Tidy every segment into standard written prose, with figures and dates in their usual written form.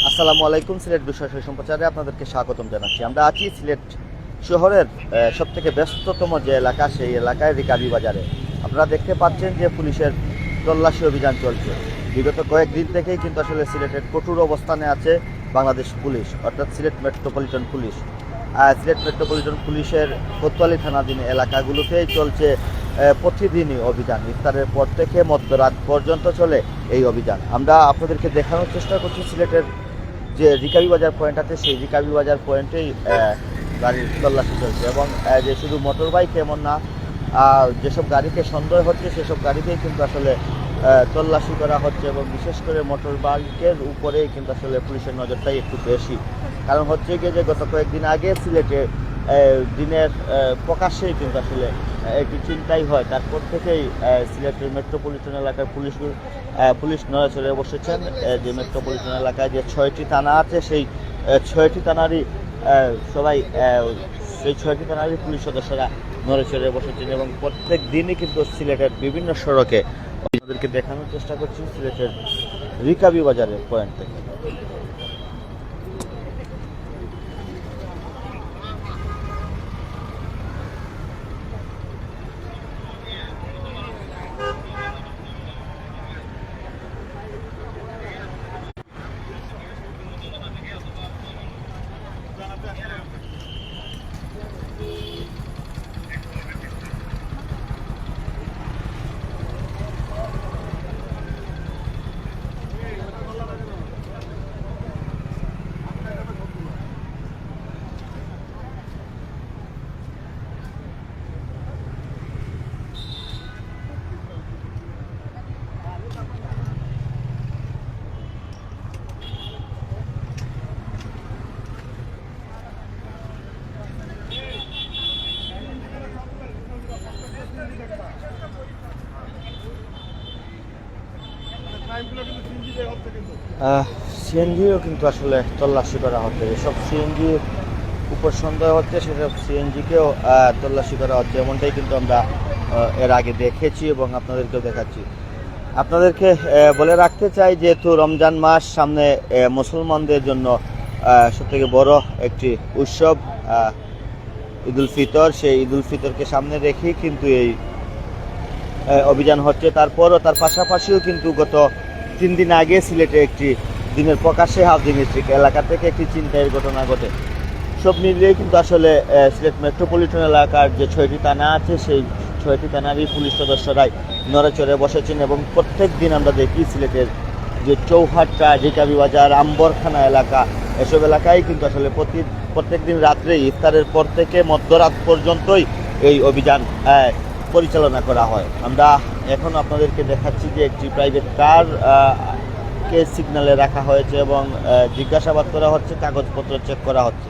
আসসালামু আলাইকুম। সিলেট বিষয় সম্প্রচারে আপনাদেরকে স্বাগতম জানাচ্ছি। আমরা আছি সিলেট শহরের সবথেকে ব্যস্ততম যে এলাকা, সেই এলাকায় রিকাবি বাজারে। আপনারা দেখতে পাচ্ছেন যে পুলিশের তল্লাশি অভিযান চলছে। বিগত কয়েকদিন থেকেই কিন্তু আসলে সিলেটের কঠোর অবস্থানে আছে বাংলাদেশ পুলিশ, অর্থাৎ Sylhet metropolitan police. Sylhet metropolitan পুলিশের কোতোয়ালি থানাধীন এলাকাগুলোতেই চলছে প্রতিদিনই অভিযান। ইফতারের পর থেকে মধ্যরাত পর্যন্ত চলে এই অভিযান। আমরা আপনাদেরকে দেখানোর চেষ্টা করছি সিলেটের যে রিকাবি বাজার পয়েন্ট আছে, সেই রিকাবি বাজার পয়েন্টেই গাড়ির তল্লাশি চলছে। এবং যে শুধু মোটর বাইক এমন না, যেসব গাড়িকে সন্দেহ হচ্ছে সেসব গাড়িকেই কিন্তু আসলে তল্লাশি করা হচ্ছে। এবং বিশেষ করে মোটর বাইকের উপরেই কিন্তু আসলে পুলিশের নজরটাই একটু বেশি। কারণ হচ্ছে গিয়ে যে গত কয়েকদিন আগে সিলেটে দিনের প্রকাশ্যেই কিন্তু আসলে একটি চিন্তাই হয়। তারপর থেকেই সিলেটের মেট্রোপলিটন এলাকার পুলিশ নড়েচড়ে বসেছেন। যে মেট্রোপলিটন এলাকায় যে 6টি থানা আছে, সেই 6টি থানারই সবাই সেই 6টি থানারই পুলিশ সদস্যরা নড়েচড়ে বসেছেন। এবং প্রত্যেক দিনই কিন্তু সিলেটের বিভিন্ন সড়কে আমাদেরকে দেখানোর চেষ্টা করছি সিলেটের রিকাবি বাজারের পয়েন্ট থেকে। সিএনজিও কিন্তু আসলে তল্লাশি করা হচ্ছে। এসব সিএনজির উপর সন্দেহ হচ্ছে, সেসব সিএনজিকেও তল্লাশি করা হচ্ছে। এমনটাই কিন্তু আমরা এর আগে দেখেছি এবং আপনাদেরকেও দেখাচ্ছি। আপনাদেরকে বলে রাখতে চাই, যেহেতু রমজান মাস সামনে, মুসলমানদের জন্য সবথেকে বড় একটি উৎসব ঈদুল ফিতর, সেই ঈদুল ফিতরকে সামনে রেখেই কিন্তু এই অভিযান হচ্ছে। তার পাশাপাশিও কিন্তু গত 3 দিন আগে সিলেটে একটি দিনের প্রকাশ্যে হাউজিং ডিস্ট্রিক্ট এলাকা থেকে একটি ছিনতাইয়ের ঘটনা ঘটে। সব মিলিয়ে কিন্তু আসলে সিলেট মেট্রোপলিটন এলাকার যে 6টি থানা আছে, সেই 6টি থানারই পুলিশ সদস্যরাই নড়েচড়ে বসেছেন। এবং প্রত্যেক দিন আমরা দেখি সিলেটের যে চৌহাট্টা, রিকাবি বাজার, আম্বরখানা এলাকা, এসব এলাকায় কিন্তু আসলে প্রত্যেক দিন রাত্রে ইফতারের পর থেকে মধ্যরাত পর্যন্তই এই অভিযান পরিচালনা করা হয়। আমরা এখন আপনাদেরকে দেখাচ্ছি যে একটি প্রাইভেট কার কে সিগন্যালে রাখা হয়েছে এবং জিজ্ঞাসাবাদ করা হচ্ছে, কাগজপত্র চেক করা হচ্ছে।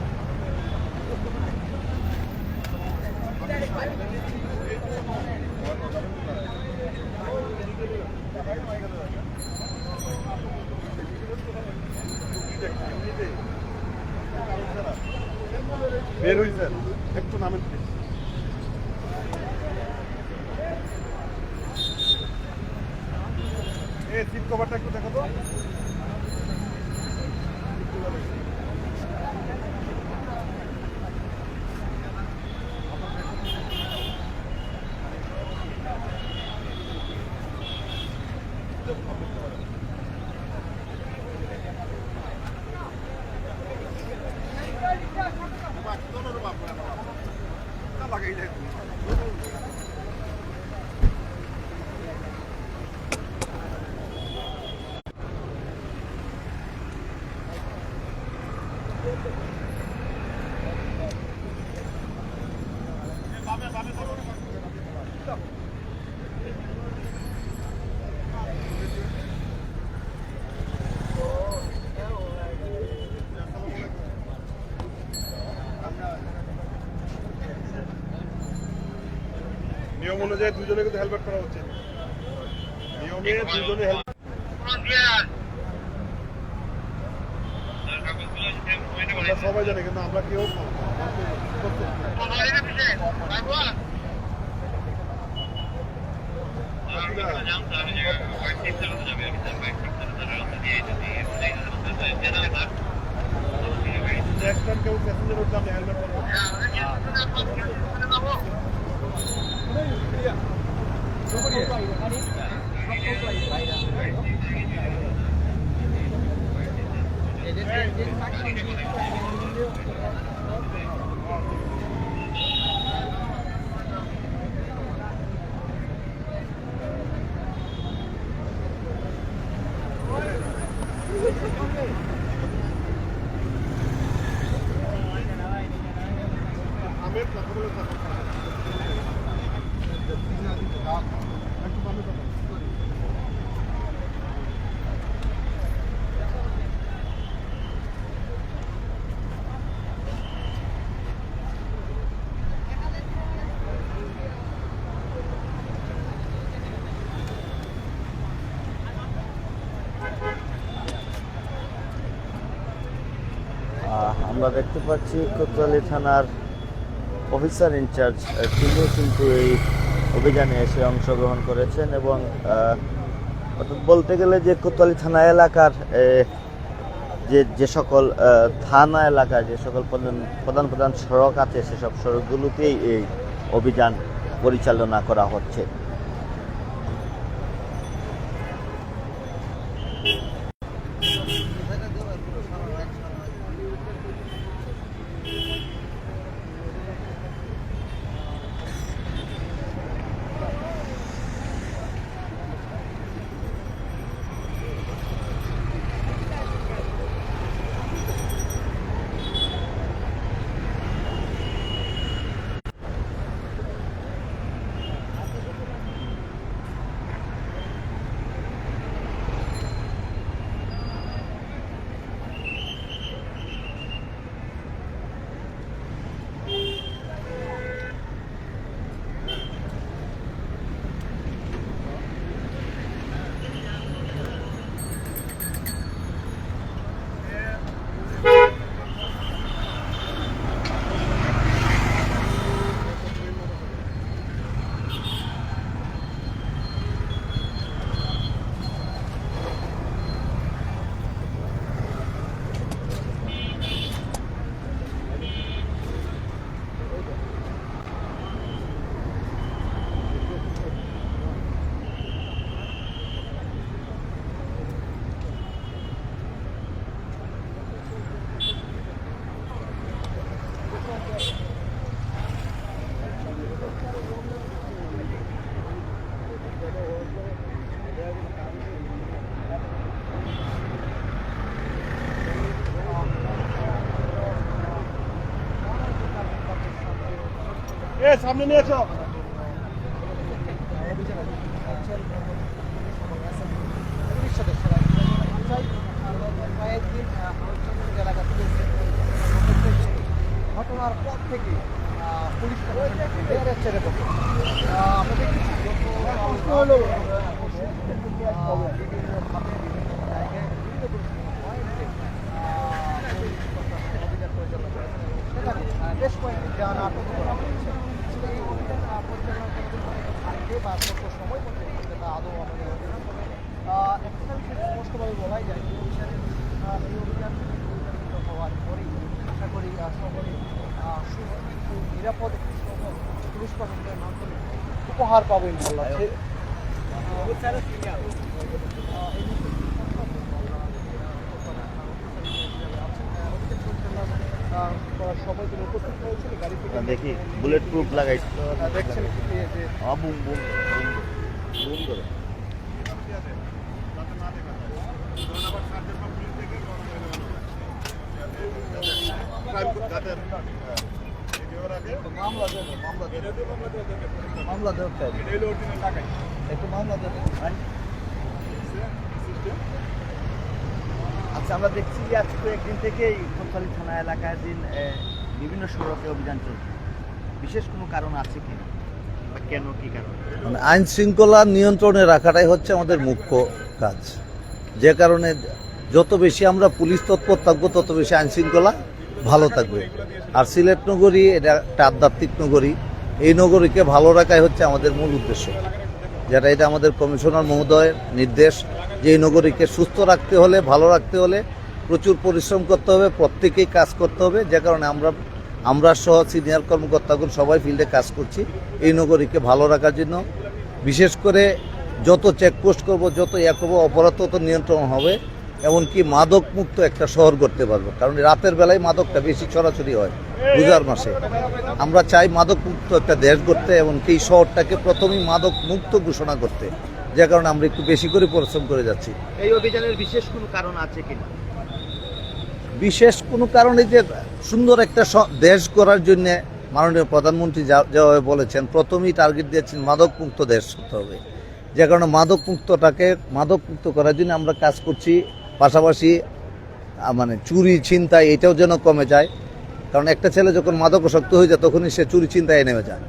বের হইছেন একটু নামেন প্লিজ। এই সিট কভারটা একটু দেখো তো। নিয়ম অনুযায়ী দুজনে কিন্তু হেলমেট করা হচ্ছে। নিয়মে দুজনে হেলমেট। সবাই জানে কিন্তু আমরা কেউ কিন্তু আপনি হেলমেট পরবেন। আমের কথাগুলো থাকুন। আমরা দেখতে পাচ্ছি কোতোয়ালি থানার অফিসার ইনচার্জ তিনিও কিন্তু এই অভিযানে এসে অংশগ্রহণ করেছেন এবং অর্থাৎ বলতে গেলে যে কোতোয়ালি থানা এলাকার যে সকল থানা এলাকায় যে সকল প্রধান প্রধান সড়ক আছে সেসব সড়কগুলোতেই এই অভিযান পরিচালনা করা হচ্ছে। সামনে নিয়ে এসো। ঘটনার পর থেকে পুলিশ ছেড়ে দেবো আমরা দেখেছি বেশ কয়েকটি যান আটক করা হয়েছে। এই অভিযান পরিচালনা আগে বা কত সময় পর্যন্ত সেটা আদৌ আমাদের একটা বিষয় স্পষ্টভাবে বলাই যায় যে এই অভিযান হওয়ার পরেই আশা করি শহরে সুস্থ নিরাপদ পুলিশ প্রশাসনের মাধ্যমে উপহার পাবো ইনশাল্লাহ। সবাই তিনি উপস্থিত হয়েছিল গাড়ি থেকে দেখি বুলেট প্রুফ লাগাইছে দেখছেন যে বুম বুম বুম করে মামলা দেওয়া একটু মামলা দেওয়া। আচ্ছা, আমরা দেখছি যে আজ কয়েকদিন থেকেই কোতোয়ালি থানা এলাকায় বিভিন্ন সড়কে অভিযান চলছে, বিশেষ কোনো কারণ আছে কি বা কেন কি কারণ? মানে আইন শৃঙ্খলা নিয়ন্ত্রণে রাখাটাই হচ্ছে আমাদের মুখ্য কাজ, যে কারণে যত বেশি আমরা পুলিশ তৎপর থাকবো তত বেশি আইন শৃঙ্খলা ভালো থাকবে। আর সিলেট নগরী এটা একটা আধ্যাত্মিক নগরী, এই নগরীকে ভালো রাখাই হচ্ছে আমাদের মূল উদ্দেশ্য, যেটা এটা আমাদের কমিশনার মহোদয়ের নির্দেশ যে এই নগরীকে সুস্থ রাখতে হলে, ভালো রাখতে হলে প্রচুর পরিশ্রম করতে হবে, প্রত্যেকেই কাজ করতে হবে। যে কারণে আমরা আমরা সহ সিনিয়র কর্মকর্তাগণ সবাই ফিল্ডে কাজ করছি এই নগরীকে ভালো রাখার জন্য। বিশেষ করে যত চেকপোস্ট করব, যত করবো, অপরাধ তত নিয়ন্ত্রণ হবে, এমনকি মাদক মুক্ত একটা শহর করতে পারবো। কারণ রাতের বেলায় মাদকটা বেশি ছড়াছড়ি হয় রোজার মাসে। আমরা চাই মাদক মুক্ত একটা দেশ করতে, এমনকি এই শহরটাকে প্রথমেই মাদক মুক্ত ঘোষণা করতে, যে কারণে আমরা একটু বেশি করে পরিশ্রম করে যাচ্ছি। এই অভিযানের বিশেষ কোনো কারণ আছে কিনা? বিশেষ কোনো কারণে যে সুন্দর একটা দেশ করার জন্য মাননীয় প্রধানমন্ত্রী যেভাবে বলেছেন, প্রথমেই টার্গেট দিয়েছেন মাদক মুক্ত দেশ হতে হবে, যে কারণে মাদক মুক্ত করার জন্য আমরা কাজ করছি। পাশাপাশি মানে চুরি ছিনতাই এটাও যেন কমে যায়, কারণ একটা ছেলে যখন মাদকাসক্ত হয়ে যায় তখনই সে চুরি ছিনতাই নেমে যায়।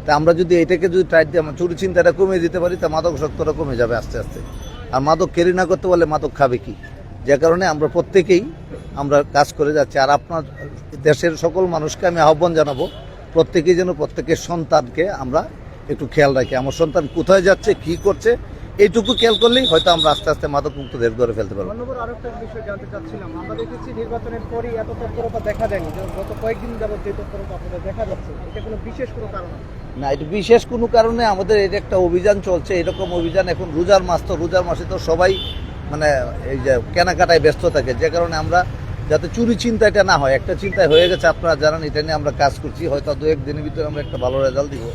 তা আমরা যদি এটাকে যদি ট্রাই দিয়ে চুরি ছিনতাইটা কমিয়ে দিতে পারি, তা মাদকাসক্তটা কমে যাবে আস্তে আস্তে। আর মাদক ক্যারি না করতে পারলে মাদক খাবে কি, যে কারণে আমরা প্রত্যেকেই আমরা কাজ করে যাচ্ছি। আর আপনার দেশের সকল মানুষকে আমি আহ্বান জানাবো, প্রত্যেকেই যেন প্রত্যেকের সন্তানকে আমরা একটু খেয়াল রাখি। আমার সন্তান কোথায় যাচ্ছে, কি করছে, এইটুকু খেয়াল করলেই হয়তো আমরা আস্তে আস্তে মাদক মুক্ত দেশ গড়ে ফেলতে পারবো। ধন্যবাদ। আরো একটা বিষয় জানতে চাচ্ছিলাম, আমরা দেখেছি নির্বাচনের পরই এত তৎপরতা দেখা যায়নি, গত কয়েকদিন যাবত যে তৎপরতা আপনাদের দেখা যাচ্ছে, এটা কোনো বিশেষ কোনো কারণ আছে? না, এটা বিশেষ কোনো কারণে আমাদের এটা একটা অভিযান চলছে। এরকম অভিযান এখন রোজার মাস, তো রোজার মাসে তো সবাই মানে এই যে কেনাকাটায় ব্যস্ত থাকে, যে কারণে আমরা যাতে চুরি চিন্তাটা না হয়, একটা চিন্তায় হয়ে গেছে আপনারা জানেন, এটা নিয়ে আমরা কাজ করছি। হয়তো 2-1 দিনের ভিতরে আমরা একটা ভালো রেজাল্ট দিব।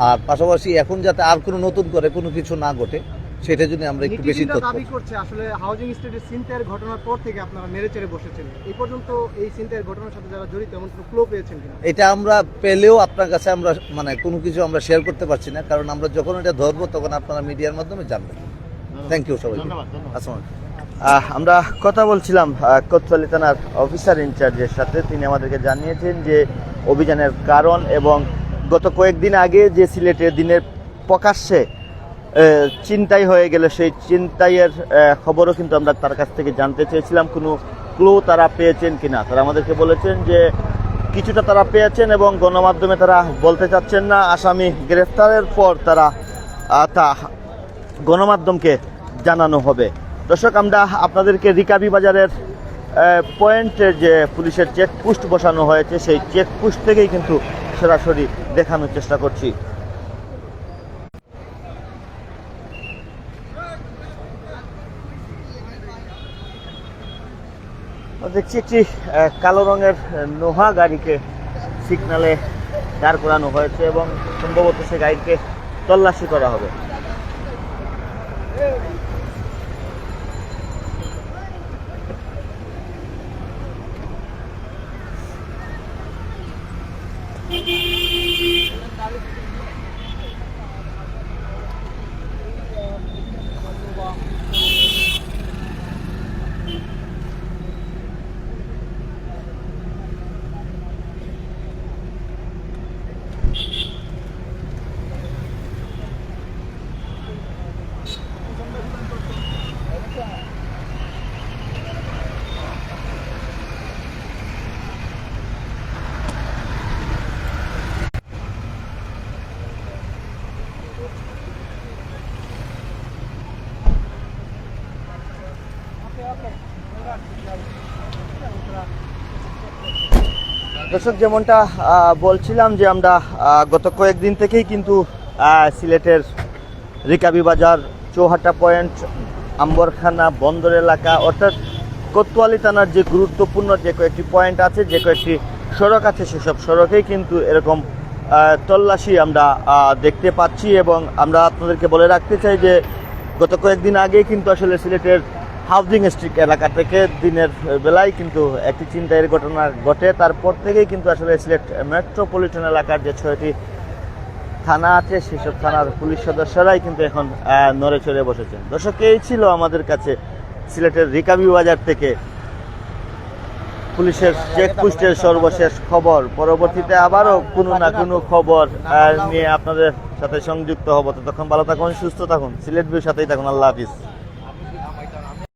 আর পাশাপাশি এখন যাতে আর কোনো নতুন করে কোনো কিছু না ঘটে, সেটার জন্য আমরা একটু বেশি তৎপর। দাবি করছে আসলে হাউজিং স্টেটের ছিনতাইয়ের ঘটনার পর থেকে আপনারা নেড়েচেড়ে বসেছেন, এই পর্যন্ত এই ছিনতাইয়ের ঘটনার সাথে যারা জড়িত এমন কোনো ক্লু পেয়েছেন কিনা? এটা আমরা পেলেও আপনার কাছে আমরা মানে কোনো কিছু আমরা শেয়ার করতে পারছি না, কারণ আমরা যখন এটা ধরবো তখন আপনারা মিডিয়ার মাধ্যমে জানবেন। থ্যাংক ইউ সবাই। আসসালামু আলাইকুম। আমরা কথা বলছিলাম কোতোয়ালি থানার অফিসার ইনচার্জের সাথে। তিনি আমাদেরকে জানিয়েছেন যে অভিযানের কারণ এবং গত কয়েকদিন আগে যে সিলেটের দিনের প্রকাশ্যে ছিনতাই হয়ে গেল, সেই ছিনতাইয়ের খবরও কিন্তু আমরা তার কাছ থেকে জানতে চেয়েছিলাম কোনো ক্লু তারা পেয়েছেন কিনা। তারা আমাদেরকে বলেছেন যে কিছুটা তারা পেয়েছেন এবং গণমাধ্যমে তারা বলতে চাচ্ছেন না। আসামি গ্রেফতারের পর তারা তা গণমাধ্যমকে জানানো হবে। দর্শক, আমরা আপনাদেরকে রিকাবি বাজারের পয়েন্টে যে পুলিশের চেকপোস্ট বসানো হয়েছে, সেই চেকপোস্ট থেকেই কিন্তু সরাসরি দেখানোর চেষ্টা করছি। দেখছি একটি কালো রঙের নোহা গাড়িকে সিগনালে দাঁড় করানো হয়েছে এবং সম্ভবত সে গাড়িকে তল্লাশি করা হবে। দর্শক, যেমনটা বলছিলাম যে আমরা গত কয়েকদিন থেকেই কিন্তু সিলেটের রিকাবি বাজার, চৌহাটা পয়েন্ট, আম্বরখানা, বন্দর এলাকা অর্থাৎ কোতোয়ালি থানার যে গুরুত্বপূর্ণ যে কয়েকটি পয়েন্ট আছে, যে কয়েকটি সড়ক আছে, সেসব সড়কেই কিন্তু এরকম তল্লাশি আমরা দেখতে পাচ্ছি। এবং আমরা আপনাদেরকে বলে রাখতে চাই যে গত কয়েকদিন আগেই কিন্তু আসলে সিলেটের হাউজিং স্ট্রিট এলাকা থেকে দিনের বেলায় কিন্তু একটি ছিনতাইয়ের ঘটনা ঘটে। তারপর থেকেই কিন্তু আসলে সিলেট মেট্রোপলিটন এলাকার যে 6টি থানা আছে, সেসব থানার পুলিশ সদস্যরাই কিন্তু এখন নড়ে চড়ে বসেছেন। দর্শক, এই ছিল আমাদের কাছে সিলেটের রিকাবি বাজার থেকে পুলিশের চেকপোস্টের সর্বশেষ খবর। পরবর্তীতে আবারও কোনো না কোনো খবর নিয়ে আপনাদের সাথে সংযুক্ত হব। ততক্ষণ ভালো থাকুন, সুস্থ থাকুন, সিলেট ভিউর সাথেই থাকুন। আল্লাহ হাফিজ।